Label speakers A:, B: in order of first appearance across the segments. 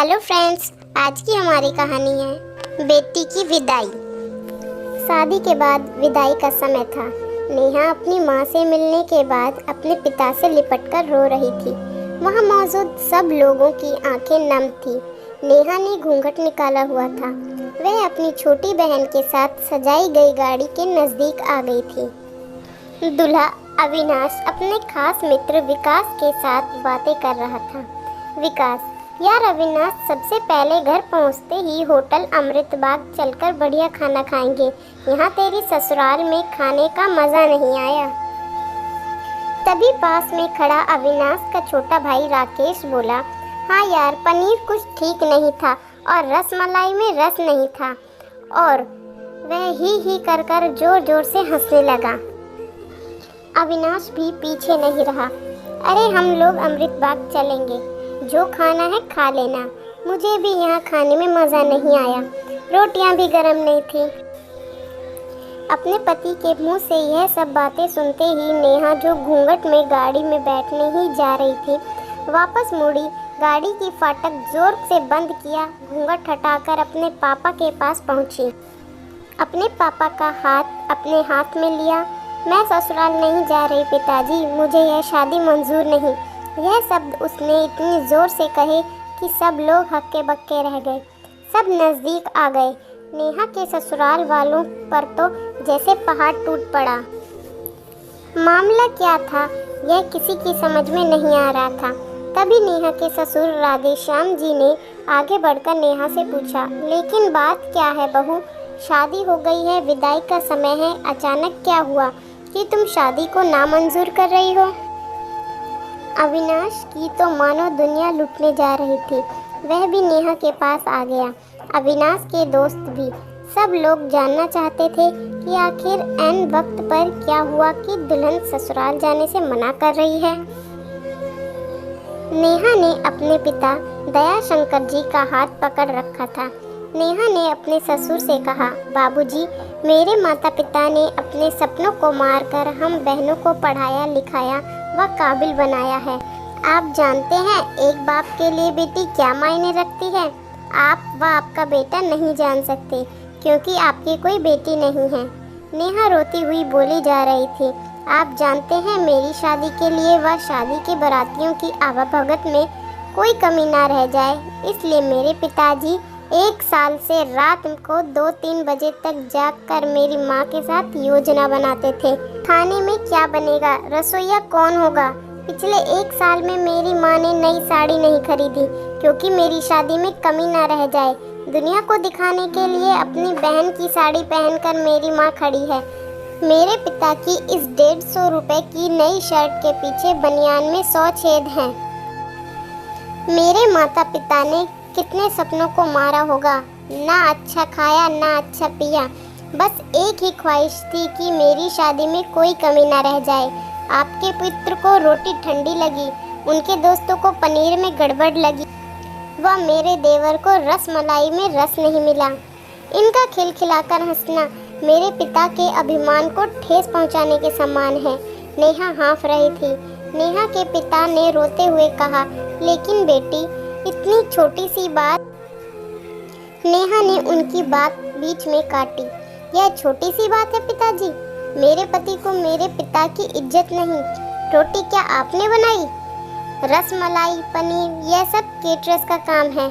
A: Hello friends, आज की हमारी कहानी है बेटी की विदाई। शादी के बाद विदाई का समय था। नेहा अपनी माँ से मिलने के बाद अपने पिता से लिपटकर रो रही थी। वहाँ मौजूद सब लोगों की आंखें नम थी। नेहा ने घूंघट निकाला हुआ था। वह अपनी छोटी बहन के साथ सजाई गई गाड़ी के नज़दीक आ गई थी। दूल्हा अविनाश अपने खास मित्र विकास के साथ बातें कर रहा था। विकास: यार अविनाश, सबसे पहले घर पहुंचते ही होटल अमृत बाग चलकर बढ़िया खाना खाएंगे। यहाँ तेरी ससुराल में खाने का मज़ा नहीं आया। तभी पास में खड़ा अविनाश का छोटा भाई राकेश बोला, हाँ यार, पनीर कुछ ठीक नहीं था और रसमलाई में रस नहीं था। और वह ही कर कर जोर जोर से हंसने लगा। अविनाश भी पीछे नहीं रहा। अरे हम लोग अमृत बाग चलेंगे, जो खाना है खा लेना। मुझे भी यहाँ खाने में मज़ा नहीं आया, रोटियाँ भी गर्म नहीं थी। अपने पति के मुंह से यह सब बातें सुनते ही नेहा, जो घूंघट में गाड़ी में बैठने ही जा रही थी, वापस मुड़ी, गाड़ी की फाटक जोर से बंद किया, घूंघट हटाकर अपने पापा के पास पहुंची। अपने पापा का हाथ अपने हाथ में लिया। मैं ससुराल नहीं जा रही पिताजी, मुझे यह शादी मंजूर नहीं। यह शब्द उसने इतनी ज़ोर से कहे कि सब लोग हक्के बक्के रह गए। सब नज़दीक आ गए। नेहा के ससुराल वालों पर तो जैसे पहाड़ टूट पड़ा। मामला क्या था, यह किसी की समझ में नहीं आ रहा था। तभी नेहा के ससुर राधेश्याम जी ने आगे बढ़कर नेहा से पूछा, लेकिन बात क्या है बहू? शादी हो गई है, विदाई का समय है, अचानक क्या हुआ कि तुम शादी को नामंजूर कर रही हो? अविनाश की तो मानो दुनिया लूटने जा रही थी। वह भी नेहा के पास आ गया, अविनाश के दोस्त भी। सब लोग जानना चाहते थे कि आखिर ऐन वक्त पर क्या हुआ कि दुल्हन ससुराल जाने से मना कर रही है। नेहा ने अपने पिता दयाशंकर जी का हाथ पकड़ रखा था। नेहा ने अपने ससुर से कहा, बाबूजी, मेरे माता पिता ने अपने सपनों को मारकर हम बहनों को पढ़ाया लिखाया व काबिल बनाया है। आप जानते हैं एक बाप के लिए बेटी क्या मायने रखती है? आप व आपका बेटा नहीं जान सकते, क्योंकि आपकी कोई बेटी नहीं है। नेहा रोती हुई बोली जा रही थी, आप जानते हैं मेरी शादी के लिए व शादी के बारातियों की आवाभगत में कोई कमी ना रह जाए, इसलिए मेरे पिताजी 1 साल से रात को 2-3 बजे तक जागकर मेरी माँ के साथ योजना बनाते थे। खाने में क्या बनेगा, रसोईया कौन होगा। पिछले 1 साल में मेरी माँ ने नई साड़ी नहीं खरीदी, क्योंकि मेरी शादी में कमी ना रह जाए। दुनिया को दिखाने के लिए अपनी बहन की साड़ी पहनकर मेरी माँ खड़ी है। मेरे पिता की इस 150 रुपए की नई शर्ट के पीछे बनियान में 100 छेद हैं। मेरे माता पिता ने कितने सपनों को मारा होगा, ना अच्छा खाया ना अच्छा पिया। बस एक ही ख्वाहिश थी कि मेरी शादी में कोई कमी ना रह जाए। आपके पुत्र को रोटी ठंडी लगी, उनके दोस्तों को पनीर में गड़बड़ लगी व मेरे देवर को रसमलाई में रस नहीं मिला। इनका खिलखिलाकर हंसना मेरे पिता के अभिमान को ठेस पहुंचाने के समान है। नेहा हाँफ रही थी। नेहा के पिता ने रोते हुए कहा, लेकिन बेटी, इतनी छोटी सी बात। नेहा ने उनकी बात बीच में काटी। यह छोटी सी बात है पिताजी? मेरे पति को मेरे पिता की इज्जत नहीं। रोटी क्या आपने बनाई? रसमलाई पनीर यह सब केटरर्स का काम है।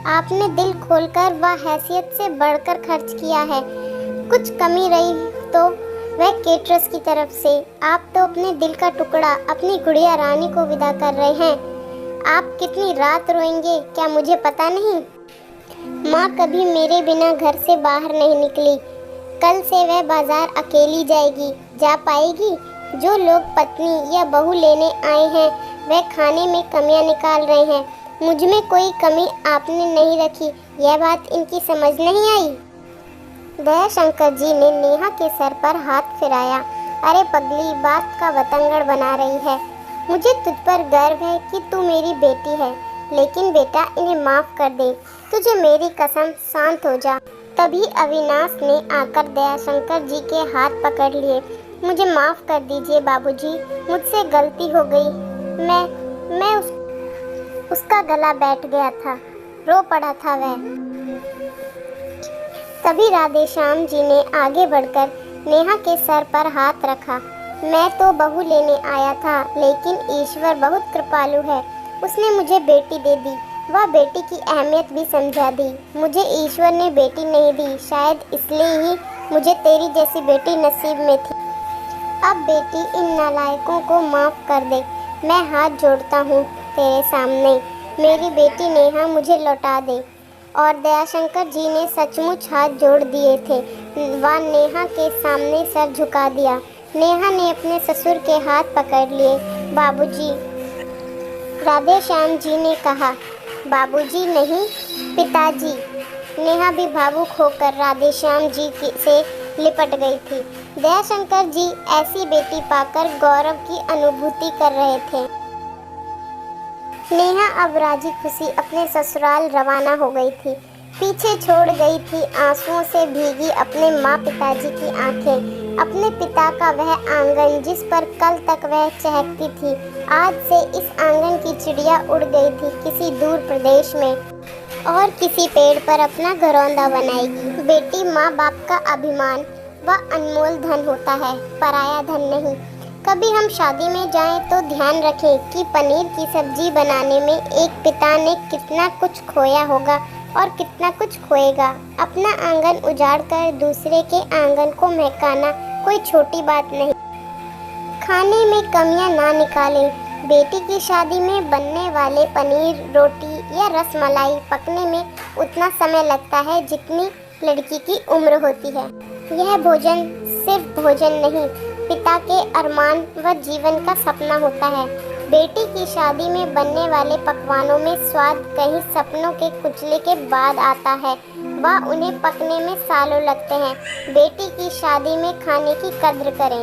A: आपने दिल खोलकर व हैसियत से बढ़कर खर्च किया है। कुछ कमी रही तो वह केटरर्स की तरफ से। आप तो अपने दिल का टुकड़ा, अपनी गुड़िया रानी को विदा कर रहे हैं। आप कितनी रात रोएंगे क्या मुझे पता नहीं? माँ कभी मेरे बिना घर से बाहर नहीं निकली। कल से वह बाजार अकेली जाएगी, जा पाएगी? जो लोग पत्नी या बहू लेने आए हैं वह खाने में कमियां निकाल रहे हैं। मुझ में कोई कमी आपने नहीं रखी, यह बात इनकी समझ नहीं आई? दयाशंकर जी ने नेहा के सर पर हाथ फिराया। अरे पगली, बात का बतंगड़ बना रही है। मुझे तुझ पर गर्व है कि तू मेरी बेटी है, लेकिन बेटा इन्हें माफ़ कर दे। तुझे मेरी कसम, शांत हो जा। तभी अविनाश ने आकर दयाशंकर जी के हाथ पकड़ लिए। मुझे माफ़ कर दीजिए बाबूजी, मुझसे गलती हो गई। मैं उसका गला बैठ गया था। रो पड़ा था वह। तभी राधे श्याम जी ने आगे बढ़कर नेहा के सर पर हाथ रखा। मैं तो बहू लेने आया था, लेकिन ईश्वर बहुत कृपालु है, उसने मुझे बेटी दे दी। वह बेटी की अहमियत भी समझा दी। मुझे ईश्वर ने बेटी नहीं दी, शायद इसलिए ही मुझे तेरी जैसी बेटी नसीब में थी। अब बेटी इन नालायकों को माफ़ कर दे। मैं हाथ जोड़ता हूँ तेरे सामने, मेरी बेटी नेहा मुझे लौटा दे। और दयाशंकर जी ने सचमुच हाथ जोड़ दिए थे। वह नेहा के सामने सर झुका दिया। नेहा ने अपने ससुर के हाथ पकड़ लिए। बाबूजी, राधे श्याम जी ने कहा। बाबूजी नहीं, पिताजी। नेहा भी भावुक होकर राधे श्याम जी से लिपट गई थी। दयाशंकर जी ऐसी बेटी पाकर गौरव की अनुभूति कर रहे थे। नेहा अब राजी खुशी अपने ससुराल रवाना हो गई थी। पीछे छोड़ गई थी आंसुओं से भीगी अपने माँ पिताजी की आंखें, अपने पिता का वह आंगन जिस पर कल तक वह चहकती थी। आज से इस आंगन की चिड़िया उड़ गई थी किसी दूर प्रदेश में और किसी पेड़ पर अपना घरौंदा बनाएगी। बेटी माँ बाप का अभिमान व अनमोल धन होता है, पराया धन नहीं। कभी हम शादी में जाएं तो ध्यान रखें कि पनीर की सब्जी बनाने में एक पिता ने कितना कुछ खोया होगा और कितना कुछ खोएगा। अपना आंगन उजाड़कर दूसरे के आंगन को महकाना कोई छोटी बात नहीं। खाने में कमियां ना निकालें। बेटी की शादी में बनने वाले पनीर, रोटी या रसमलाई पकने में उतना समय लगता है जितनी लड़की की उम्र होती है। यह भोजन सिर्फ भोजन नहीं, पिता के अरमान व जीवन का सपना होता है। बेटी की शादी में बनने वाले पकवानों में स्वाद कहीं सपनों के कुचले के बाद आता है व उन्हें पकने में सालों लगते हैं। बेटी की शादी में खाने की कद्र करें।